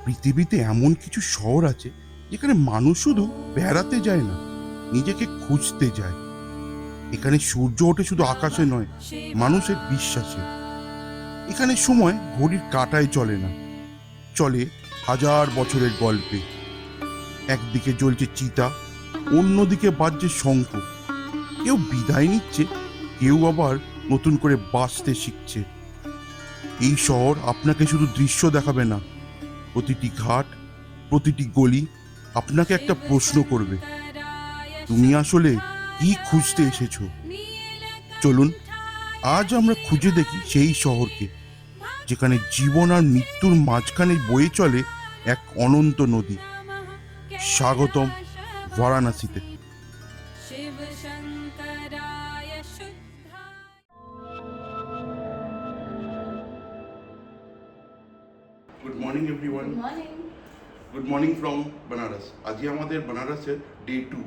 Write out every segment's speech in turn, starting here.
পৃথিবীতে এমন কিছু শহর আছে যেখানে মানুষ শুধু বেড়াতে যায় না, নিজেকে খুঁজতে যায়। এখানে সূর্য ওঠে শুধু আকাশে নয়, মানুষের বিশ্বাসে। এখানে সময় ঘড়ির কাঁটায় চলে না, চলে হাজার বছরের গল্পে। একদিকে জ্বলছে চিতা, অন্যদিকে বাজছে শঙ্খ। কেউ বিদায় নিচ্ছে, কেউ আবার নতুন করে বাঁচতে শিখছে। এই শহর আপনাকে শুধু দৃশ্য দেখাবে না, প্রতিটি ঘাট, প্রতিটি গলি আপনাকে একটা প্রশ্ন করবে, তুমি আসলে কি খুঁজতে এসেছো? চলুন আজ আমরা খুঁজে দেখি সেই শহরকে, যেখানে জীবন আর মৃত্যুর মাঝখানে বয়ে চলে এক অনন্ত নদী। স্বাগতম বারাণসীতে। Good morning everyone. Good morning from Banaras. আজকে আমাদের বেনারসের ডে 2।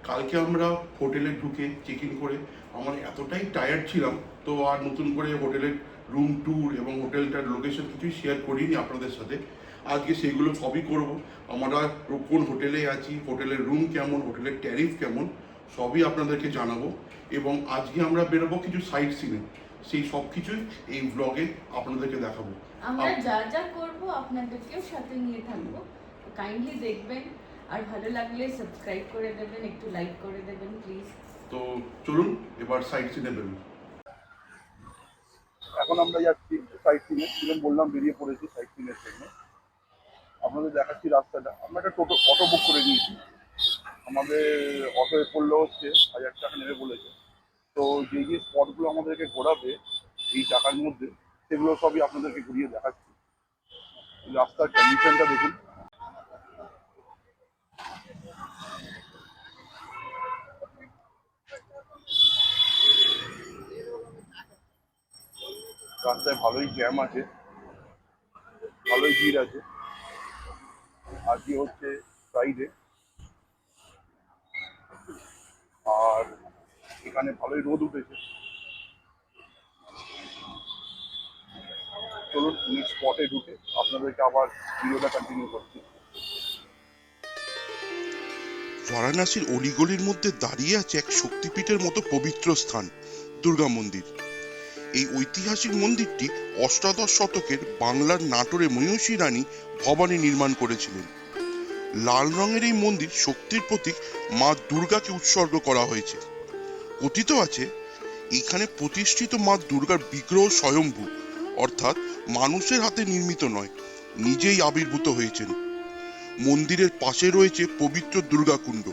কালকে আমরা হোটেলে ঢুকে চেক ইন করে আমার এতটাই টায়ার্ড ছিলাম, তো আর নতুন করে হোটেলের রুম ট্যুর এবং হোটেলটার লোকেশন কিছুই শেয়ার করিনি আপনাদের সাথে। আজকে সেগুলো সবই করব। আমরা কোন হোটেলে আছি, হোটেলের রুম কেমন, হোটেলের ট্যারিফ কেমন, সবই আপনাদেরকে জানাবো। এবং আজকে আমরা বেরোবো কিছু সাইট সিনে, সেই সব কিছুই এই ব্লগে আপনাদেরকে দেখাবো। আমরা যা যা করব আপনাদেরকেও সাথে নিয়ে থাকবো, কাইন্ডলি দেখবেন। আর ভালো লাগলে সাবস্ক্রাইব করে দেবেন, একটু লাইক করে দেবেন প্লিজ। তো চলুন এবার সাইট সিনে বেরোন। এখন আমরা যাচ্ছি সাইট সিনে, ছিলেন বললাম বেরিয়ে পড়েছি সাইট সিনের জন্য। আপনাদের দেখাচ্ছি রাস্তাটা। আমরা একটা অটো বুক করে নিয়েছি। আমাদের অটোয় পড়লো হচ্ছে 1000 টাকা নেবে বলেছে। তো যে যে স্পটগুলো আমাদেরকে ঘোরাবে এই টাকার মধ্যে, সেগুলো সবই আপনাদেরকে ঘুরিয়ে দেখাচ্ছি। রাস্তার কন্ডিশনটা দেখুন। রাস্তায় ভালোই জ্যাম আছে, ভালোই ভিড় আছে। আজকে হচ্ছে ফ্রাইডে, আর এখানে ভালোই রোদ উঠেছে। চলুন নেক্সট স্পটে ঢুকে আপনাদেরকে আবার ভিডিওটা কন্টিনিউ করছি। বারাণসীর অলিগলির মধ্যে দাঁড়িয়ে আছে এক শক্তিপীঠের মতো পবিত্র স্থান, দুর্গা মন্দির। এই ঐতিহাসিক মন্দিরটি অষ্টাদশ শতকের বাংলার নাটোরে মহিষী রানী ভবানী নির্মাণ করেছিলেন। লাল রঙের এই মন্দির শক্তির প্রতীক মা দুর্গাকে উৎসর্গ করা হয়েছে। কথিত আছে এখানে প্রতিষ্ঠিত মা দুর্গার বিগ্রহ স্বয়ম্ভু, অর্থাৎ মানুষের হাতে নির্মিত নয়, নিজেই আবির্ভূত হয়েছেন। মন্দিরের পাশে রয়েছে পবিত্র দুর্গাকুণ্ড,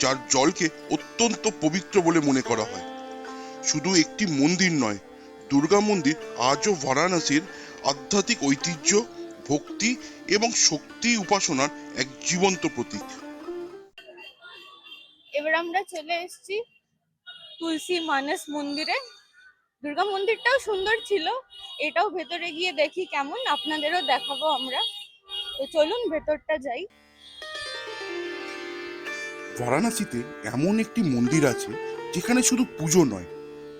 যার জলকে অত্যন্ত পবিত্র বলে মনে করা হয়। শুধু একটি মন্দির নয়, দুর্গা মন্দির আজও বারাণসীর আধ্যাত্মিক ঐতিহ্য, ভক্তি এবং শক্তি উপাসনার এক জীবন্ত প্রতীক। এবার আমরা চলে এসেছি তুলসী মানস মন্দিরে। দুর্গা মন্দিরটাও সুন্দর ছিল, এটাও ভেতরে গিয়ে দেখি কেমন, আপনাদেরও দেখাবো আমরা। তো চলুন ভেতরটা যাই। বারাণসীতে এমন একটি মন্দির আছে যেখানে শুধু পুজো নয়,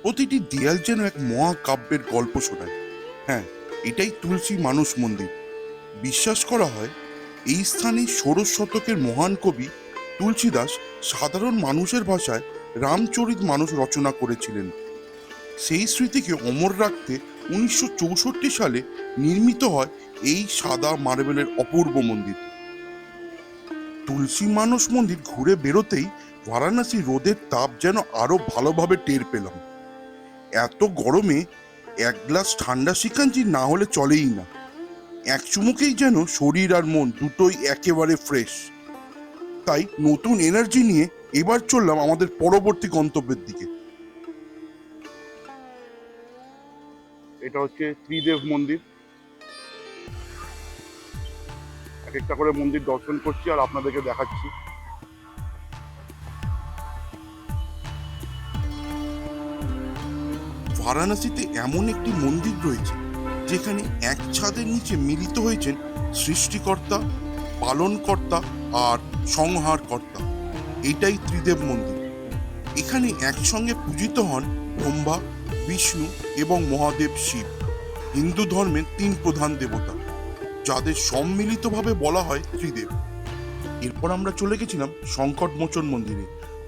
প্রতিটি দেয়াল যেন এক মহাকাব্যের গল্প শোনায়। হ্যাঁ, এটাই তুলসী মানস মন্দির। বিশ্বাস করা হয় এই স্থানে ষোড়শ শতকের মহান কবি তুলসীদাস সাধারণ মানুষের ভাষায় রামচরিত মানস রচনা করেছিলেন। সেই স্মৃতিকে অমর রাখতে 1964 সালে নির্মিত হয় এই সাদা মার্বেলের অপূর্ব মন্দির। তুলসী মানস মন্দির ঘুরে বেরোতেই বারাণসী রোদের তাপ যেন আরো ভালোভাবে টের পেলাম। এত গরমে এক গ্লাস ঠান্ডা শিকাঞ্জি না হলে চলেই না। এক চুমুকেই যেন শরীর আর মন দুটোই একেবারে ফ্রেশ। তাই নতুন এনার্জি নিয়ে এবার চললাম আমাদের পরবর্তী গন্তব্যের দিকে। এটা হচ্ছে ত্রিদেব মন্দির। এক একটা করে মন্দির দর্শন করছি আর আপনাদেরকে দেখাচ্ছি। বারাণসীতে এমন একটি মন্দির রয়েছে যেখানে এক ছাদের নিচে মিলিত হয়েছেন সৃষ্টিকর্তা, পালনকর্তা আর সংহারকর্তা। এটাই ত্রিদেব মন্দির। এখানে একসঙ্গে পূজিত হন ব্রহ্মা, বিষ্ণু এবং মহাদেব শিব, হিন্দু ধর্মের 3 প্রধান দেবতা। যাদের সম্মিলিতভাবে বলা হয় ত্রিদেব। এরপর আমরা চলে গেছিলাম সংকটমোচন মন্দিরে।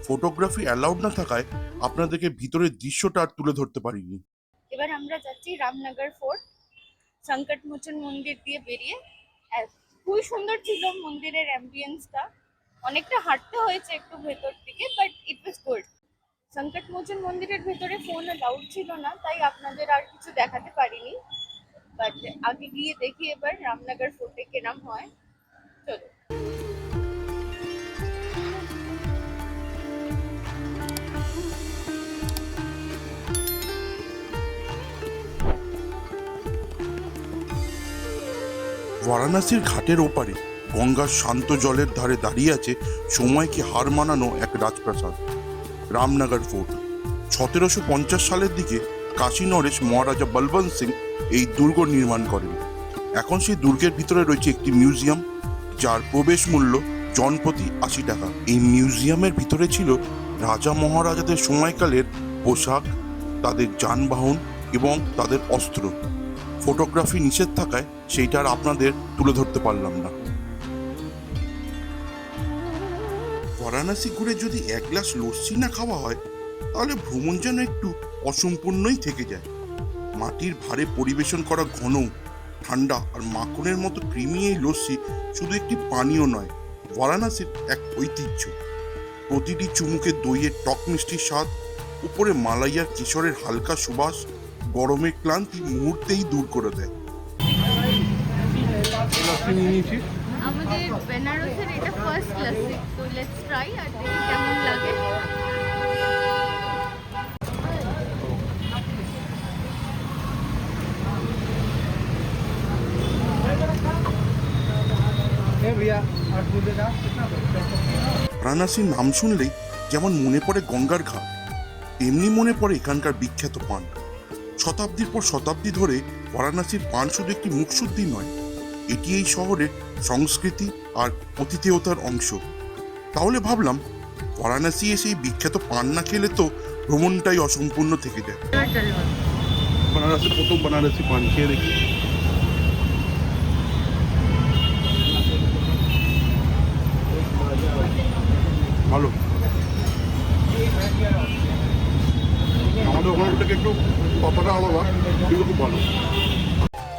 ফটোগ্রাফি অ্যালাউড না থাকায় আপনাদেরকে ভিতরের দৃশ্যটা আর তুলে ধরতে পারিনি। এবার আমরা যাচ্ছি রামনগর ফোর্ট, সংকটমোচন মন্দির দিয়ে বেরিয়ে। খুবই সুন্দর ছিল মন্দিরের অ্যাম্বিয়েন্সটা। অনেকটা হাঁটতে হয়েছে একটু ভেতর দিকে, বাট ইট ওয়াজ গুড। সংকটমোচন মন্দিরের ভেতরে ফোন অ্যালাউড ছিল না, তাই আপনাদের আর কিছু দেখাতে পারিনি। বাট আগে গিয়ে দেখি এবার রামনগর ফোর্টে কেরাম হয়। চলো। বারাণসীর ঘাটের ওপারে গঙ্গার শান্ত জলের ধারে দাঁড়িয়ে আছে সময়কে হার মানানো এক রাজপ্রাসাদ, রামনগর ফোর্ট। 1750 সালের দিকে কাশী নরেশ মহারাজা বলবন্ত সিং এই দুর্গ নির্মাণ করেন। এখন সেই দুর্গের ভিতরে রয়েছে একটি মিউজিয়াম, যার প্রবেশ মূল্য জনপ্রতি 80 টাকা। এই মিউজিয়ামের ভিতরে ছিল রাজা মহারাজাদের সময়কালের পোশাক, তাদের যানবাহন এবং তাদের অস্ত্র। ফটোগ্রাফি নিষেধ থাকায় সেইটা আর আপনাদের তুলে ধরতে পারলাম না। বারাণসী ঘুরে যদি এক গ্লাস লস্যি না খাওয়া হয়, তাহলে ভ্রমণ যেন একটু অসম্পূর্ণই থেকে যায়। মাটির ভারে পরিবেশন করা ঘন, ঠান্ডা আর মাখনের মতো ক্রিমি এই লস্যি শুধু একটি পানীয় নয়, বারাণসীর এক ঐতিহ্য। প্রতিটি চুমুকে দইয়ের টক মিষ্টির স্বাদ, উপরে মালাইয়ার কেশরের হালকা সুবাস গরমের ক্লান্তি মুহূর্তেই দূর করে দেয়। আমাদের বেনারসের এটা ফার্স্ট লস্যি, তো লেটস ট্রাই আর দেখি কেমন লাগে। বারাণসীর নাম শুনলেই যেমন মনে পড়ে গঙ্গার ঘাট, তেমনি মনে পড়ে এখানকার বিখ্যাত পান। শতাব্দীর পর শতাব্দী ধরে বারাণসীর পান শুধু একটি মুখশুদ্ধি নয়, এটি এই শহরের সংস্কৃতি আর অতিথেয়তার অংশ। তাহলে ভাবলাম বারাণসী এসে এই বিখ্যাত পান না খেলে তো ভ্রমণটাই অসম্পূর্ণ থেকে যায়। বারাণসীর প্রথম বারাণসী পান খেয়ে দেখি। ভালো, আমাদের ওখান থেকে একটু কতটা আলাদা, কিন্তু খুব ভালো।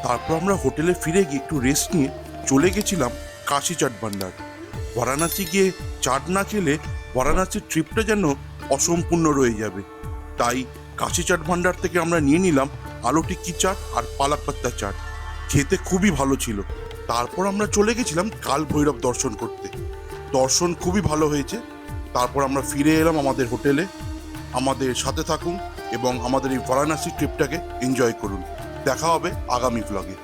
তারপর আমরা হোটেলে ফিরে গিয়ে একটু রেস্ট নিয়ে চলে গেছিলাম কাশী চাট ভান্ডার। বারাণসী গিয়ে চাট না খেলে বারাণসীর ট্রিপটা যেন অসম্পূর্ণ রয়ে যাবে। তাই কাশী চাট ভান্ডার থেকে আমরা নিয়ে নিলাম আলু টিক্কি চাট আর পালাক পাত্তা চাট। খেতে খুবই ভালো ছিল। তারপর আমরা চলে গেছিলাম কাল ভৈরব দর্শন করতে। দর্শন খুবই ভালো হয়েছে। তারপর আমরা ফিরে এলাম আমাদের হোটেলে। আমাদের সাথে থাকুন এবং আমাদের এই বারাণসী ট্রিপটাকে এনজয় করুন। দেখা হবে আগামী ব্লগে।